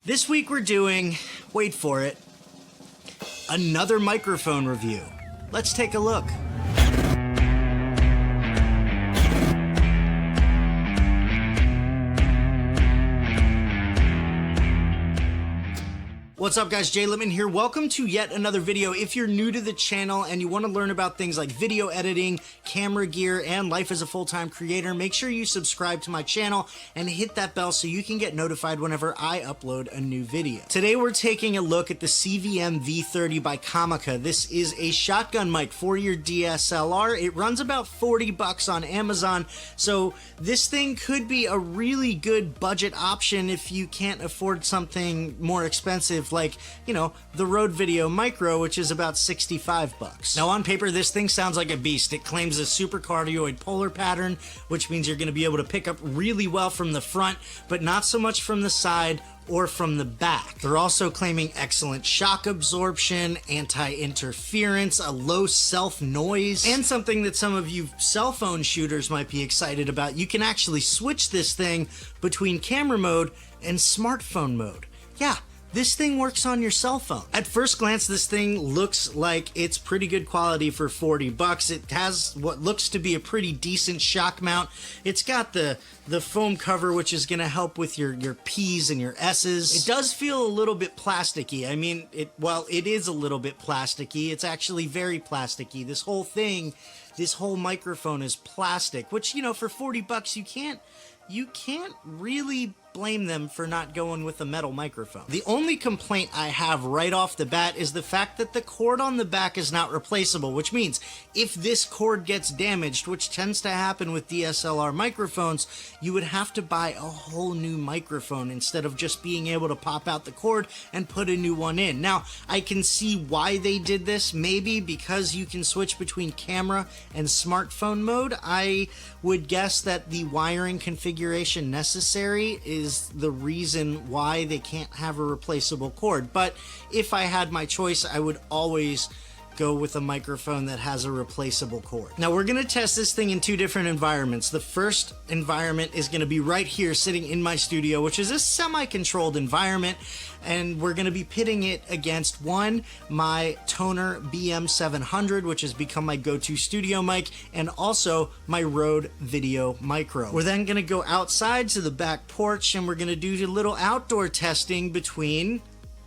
This week we're doing, wait for it, another microphone review. Let's take a look. What's up guys, Jay Lippman here. Welcome to yet another video. If you're new to the channel and you want to learn about things like video editing, camera gear, and life as a full-time creator, make sure you subscribe to my channel and hit that bell so you can get notified whenever I upload a new video. Today we're taking a look at the CVM-V30 by COMICA. This is a shotgun mic for your DSLR. It runs about 40 bucks on Amazon, so this thing could be a really good budget option if you can't afford something more expensive like, you know, the Rode Video Micro, which is about 65 bucks. Now on paper, this thing sounds like a beast. It claims a Super-Cardioid polar pattern, which means you're going to be able to pick up really well from the front, but not so much from the side or from the back. They're also claiming excellent shock absorption, anti-interference, a low self-noise, and something that some of you cell phone shooters might be excited about. You can actually switch this thing between camera mode and smartphone mode. Yeah. This thing works on your cell phone. At first glance, this thing looks like it's pretty good quality for 40 bucks. It has what looks to be a pretty decent shock mount. It's got the foam cover, which is gonna help with your P's and your S's. It does feel a little bit plasticky. I mean, well, it is a little bit plasticky. It's actually very plasticky. This whole thing, this whole microphone is plastic, which, you know, for 40 bucks, you can't really blame them for not going with a metal microphone. The only complaint I have right off the bat is the fact that the cord on the back is not replaceable, which means if this cord gets damaged, which tends to happen with DSLR microphones, you would have to buy a whole new microphone instead of just being able to pop out the cord and put a new one in. Now, I can see why they did this, maybe because you can switch between camera and smartphone mode. I would guess that the wiring configuration necessary is the reason why they can't have a replaceable cord. But if I had my choice, I would always go with a microphone that has a replaceable cord. Now we're gonna test this thing in two different environments. The first environment is gonna be right here sitting in my studio, which is a semi-controlled environment, and we're gonna be pitting it against my Toner BM700, which has become my go-to studio mic, and also my Rode Video Micro. We're then gonna go outside to the back porch and we're gonna do a little outdoor testing between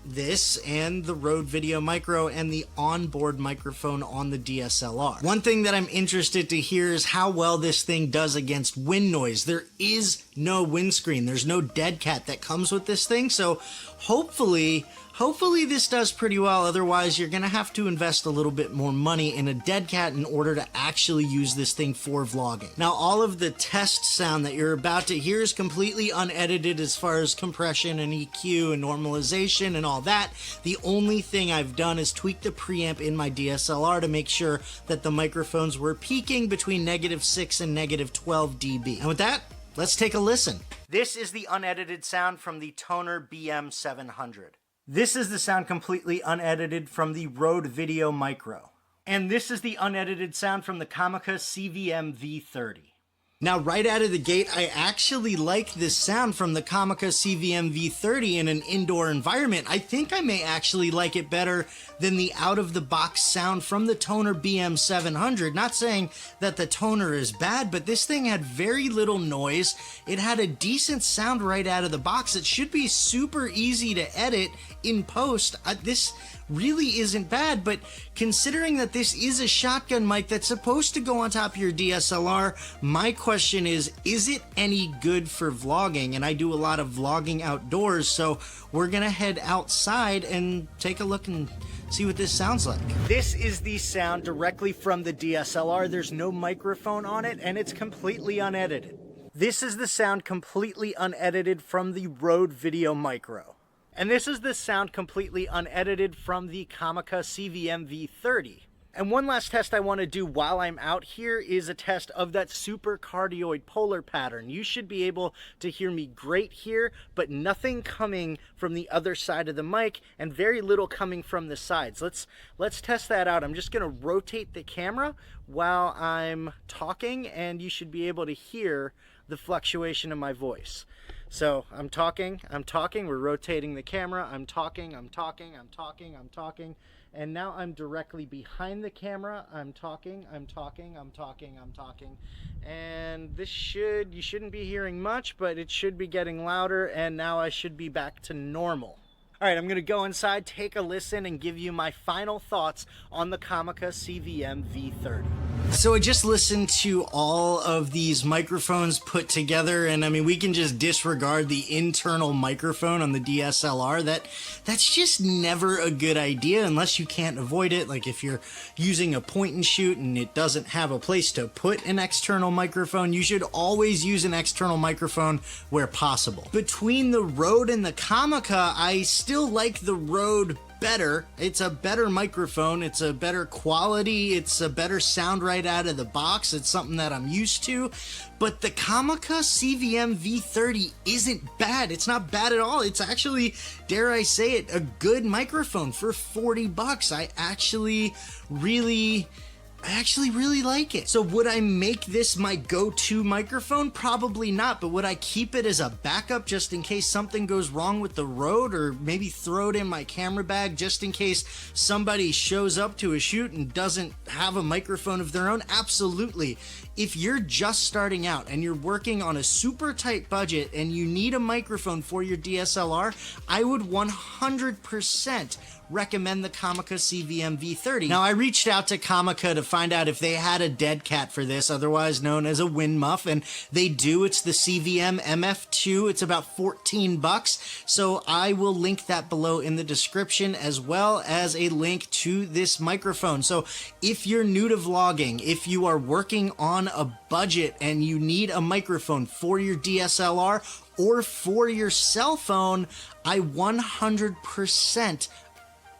this and the Rode Video Micro and the onboard microphone on the DSLR. One thing that I'm interested to hear is how well this thing does against wind noise. There is no windscreen. There's no dead cat that comes with this thing, so hopefully this does pretty well. Otherwise, you're gonna have to invest a little bit more money in a dead cat in order to actually use this thing for vlogging. Now, all of the test sound that you're about to hear is completely unedited as far as compression and EQ and normalization and all that. The only thing I've done is tweak the preamp in my DSLR to make sure that the microphones were peaking between -6 and -12 dB. And with that, let's take a listen. This is the unedited sound from the Toner BM700. This is the sound completely unedited from the Rode Video Micro. And this is the unedited sound from the COMICA CVM-V30. Now, right out of the gate, I actually like this sound from the COMICA CVM-V30 in an indoor environment. I think I may actually like it better than the out-of-the-box sound from the Toner BM700. Not saying that the Toner is bad, but this thing had very little noise. It had a decent sound right out of the box. It should be super easy to edit in post. This really isn't bad, but considering that this is a shotgun mic that's supposed to go on top of your DSLR, my question is it any good for vlogging? And I do a lot of vlogging outdoors, so we're gonna head outside and take a look and see what this sounds like. This is the sound directly from the DSLR. There's no microphone on it, and it's completely unedited. This is the sound completely unedited from the Rode Video Micro. And this is the sound completely unedited from the COMICA CVM-V30. And one last test I want to do while I'm out here is a test of that Super-Cardioid polar pattern. You should be able to hear me great here, but nothing coming from the other side of the mic and very little coming from the sides. Let's test that out. I'm just going to rotate the camera while I'm talking, and you should be able to hear the fluctuation of my voice. So I'm talking, we're rotating the camera, I'm talking, and now I'm directly behind the camera, I'm talking, and this you shouldn't be hearing much, but it should be getting louder, and now I should be back to normal. All right, I'm gonna go inside, take a listen, and give you my final thoughts on the COMICA CVM-V30. So I just listened to all of these microphones put together, and I mean, we can just disregard the internal microphone on the DSLR. That's just never a good idea unless you can't avoid it. Like if you're using a point and shoot and it doesn't have a place to put an external microphone, you should always use an external microphone where possible. Between the Rode and the COMICA, I still like the Rode better. It's a better microphone, it's a better quality, it's a better sound right out of the box, it's something that I'm used to. But the COMICA CVM-V30 isn't bad. It's not bad at all. It's actually, dare I say it, a good microphone for 40 bucks. I actually really like it. So would I make this my go-to microphone? Probably not, but would I keep it as a backup just in case something goes wrong with the Rode, or maybe throw it in my camera bag just in case somebody shows up to a shoot and doesn't have a microphone of their own? Absolutely. If you're just starting out and you're working on a super tight budget and you need a microphone for your DSLR, I would 100% recommend the COMICA CVM-V30. Now, I reached out to COMICA to find out if they had a dead cat for this, otherwise known as a wind muff, and they do. It's the CVM-MF2. It's about 14 bucks, so I will link that below in the description, as well as a link to this microphone. So if you're new to vlogging, if you are working on a budget and you need a microphone for your DSLR or for your cell phone, I 100%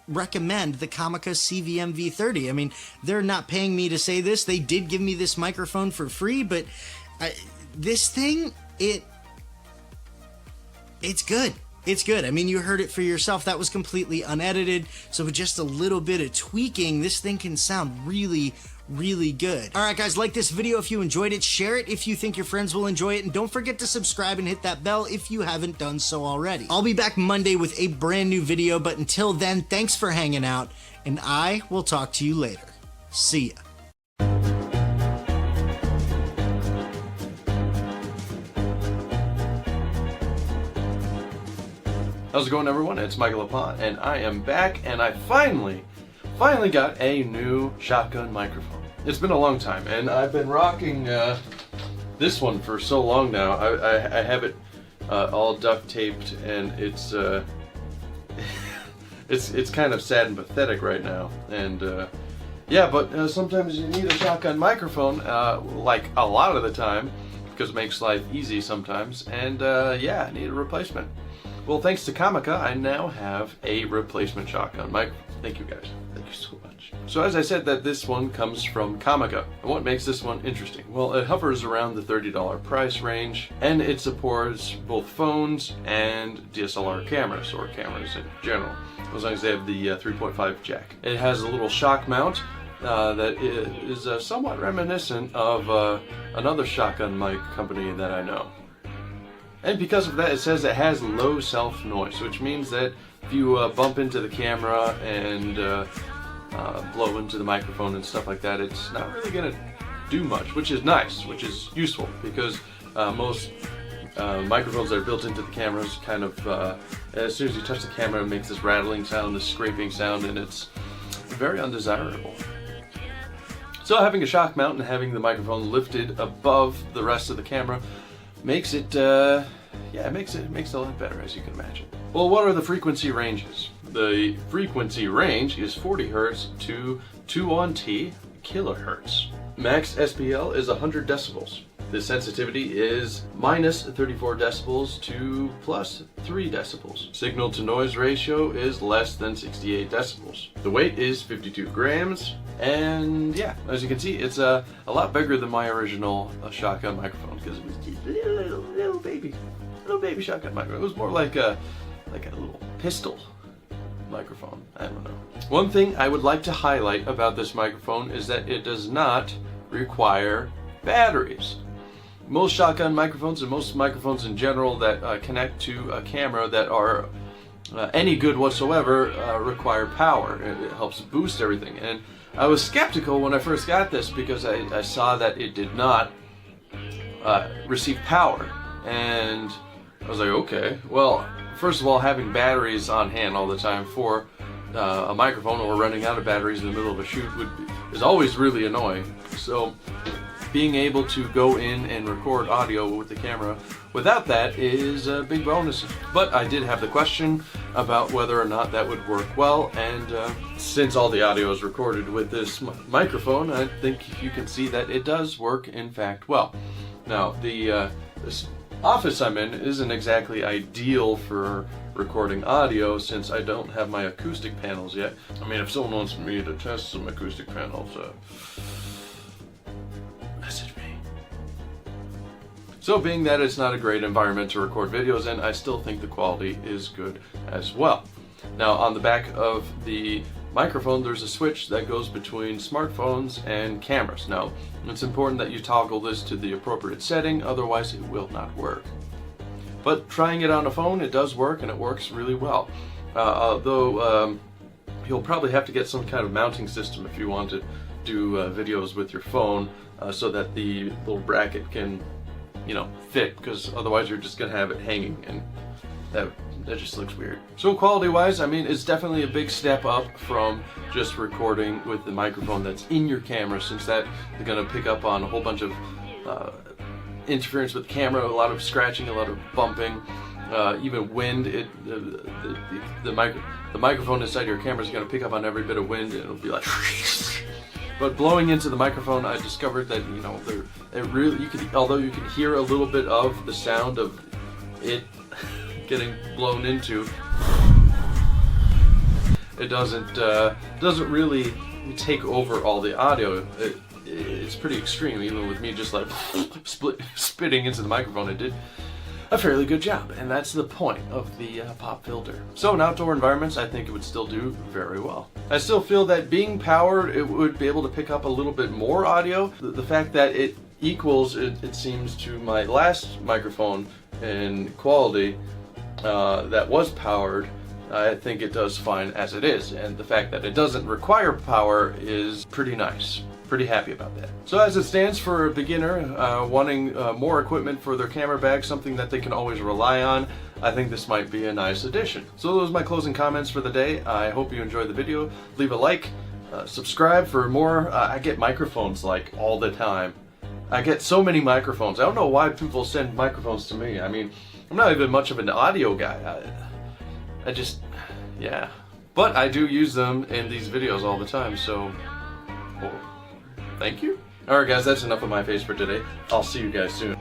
recommend the COMICA CVM-V30. I mean, they're not paying me to say this. They did give me this microphone for free, but this thing, it's good. It's good. I mean, you heard it for yourself. That was completely unedited. So with just a little bit of tweaking, this thing can sound really good. All right, guys, like this video if you enjoyed it, share it if you think your friends will enjoy it, and don't forget to subscribe and hit that bell if you haven't done so already. I'll be back Monday with a brand new video, but until then, thanks for hanging out, and I will talk to you later. See ya. How's it going, everyone? It's Michael LaPont, and I am back, and I finally got a new shotgun microphone. It's been a long time, and I've been rocking this one for so long now. I have it all duct taped, and it's it's kind of sad and pathetic right now. And yeah, but sometimes you need a shotgun microphone, like a lot of the time, because it makes life easy sometimes. And yeah, I need a replacement. Well, thanks to COMICA, I now have a replacement shotgun microphone. Thank you, guys. Thank you so much. So as I said, that this one comes from COMICA. And what makes this one interesting? Well, it hovers around the $30 price range, and it supports both phones and DSLR cameras, or cameras in general, as long as they have the 3.5 jack. It has a little shock mount that is somewhat reminiscent of another shotgun mic company that I know. And because of that, it says it has low self-noise, which means that if you bump into the camera and blow into the microphone and stuff like that, it's not really going to do much, which is nice, which is useful, because most microphones that are built into the cameras kind of, as soon as you touch the camera, it makes this rattling sound, this scraping sound, and it's very undesirable. So having a shock mount and having the microphone lifted above the rest of the camera makes it, yeah, it makes it a lot better, as you can imagine. Well, what are the frequency ranges? The frequency range is 40 Hz to 2 kilohertz. Max SPL is 100 decibels. The sensitivity is -34 decibels to +3 decibels. Signal to noise ratio is less than 68 decibels. The weight is 52 grams. And yeah, as you can see, it's a lot bigger than my original shotgun microphone, because it was just a little baby shotgun microphone. It was more like a little pistol microphone. I don't know. One thing I would like to highlight about this microphone is that it does not require batteries. most shotgun microphones and most microphones in general that connect to a camera that are any good whatsoever require power. It helps boost everything. And I was skeptical when I first got this because I saw that it did not receive power. And I was like, okay, well, first of all, having batteries on hand all the time for a microphone or running out of batteries in the middle of a shoot is always really annoying. So being able to go in and record audio with the camera without that is a big bonus. But I did have the question about whether or not that would work well, and since all the audio is recorded with this microphone, I think you can see that it does work in fact well. Now, this office I'm in isn't exactly ideal for recording audio since I don't have my acoustic panels yet. I mean, if someone wants me to test some acoustic panels, message me. So being that it's not a great environment to record videos in, I still think the quality is good as well. Now, on the back of the microphone, there's a switch that goes between smartphones and cameras. Now, it's important that you toggle this to the appropriate setting, otherwise it will not work. But trying it on a phone, it does work, and it works really well. Although you'll probably have to get some kind of mounting system if you want to do videos with your phone, so that the little bracket can, fit, because otherwise you're just gonna have it hanging, and that just looks weird. So quality-wise, I mean, it's definitely a big step up from just recording with the microphone that's in your camera, since that is gonna pick up on a whole bunch of interference with the camera, a lot of scratching, a lot of bumping, even wind. The microphone inside your camera is going to pick up on every bit of wind, and it'll be like. But blowing into the microphone, I discovered that although you can hear a little bit of the sound of it getting blown into, it doesn't really take over all the audio. It's pretty extreme. Even with me just like spitting into the microphone, it did a fairly good job, and that's the point of the pop filter. So in outdoor environments, I think it would still do very well. I still feel that being powered, it would be able to pick up a little bit more audio. The fact that it equals, it seems, to my last microphone in quality that was powered, I think it does fine as it is, and the fact that it doesn't require power is pretty nice. Pretty happy about that. So as it stands, for a beginner wanting more equipment for their camera bag, something that they can always rely on, I think this might be a nice addition. So those are my closing comments for the day. I hope you enjoyed the video. Leave a like, subscribe for more. I get microphones like all the time. I get so many microphones. I don't know why people send microphones to me. I mean, I'm not even much of an audio guy. Yeah. But I do use them in these videos all the time, so thank you. Alright guys, that's enough of my face for today. I'll see you guys soon.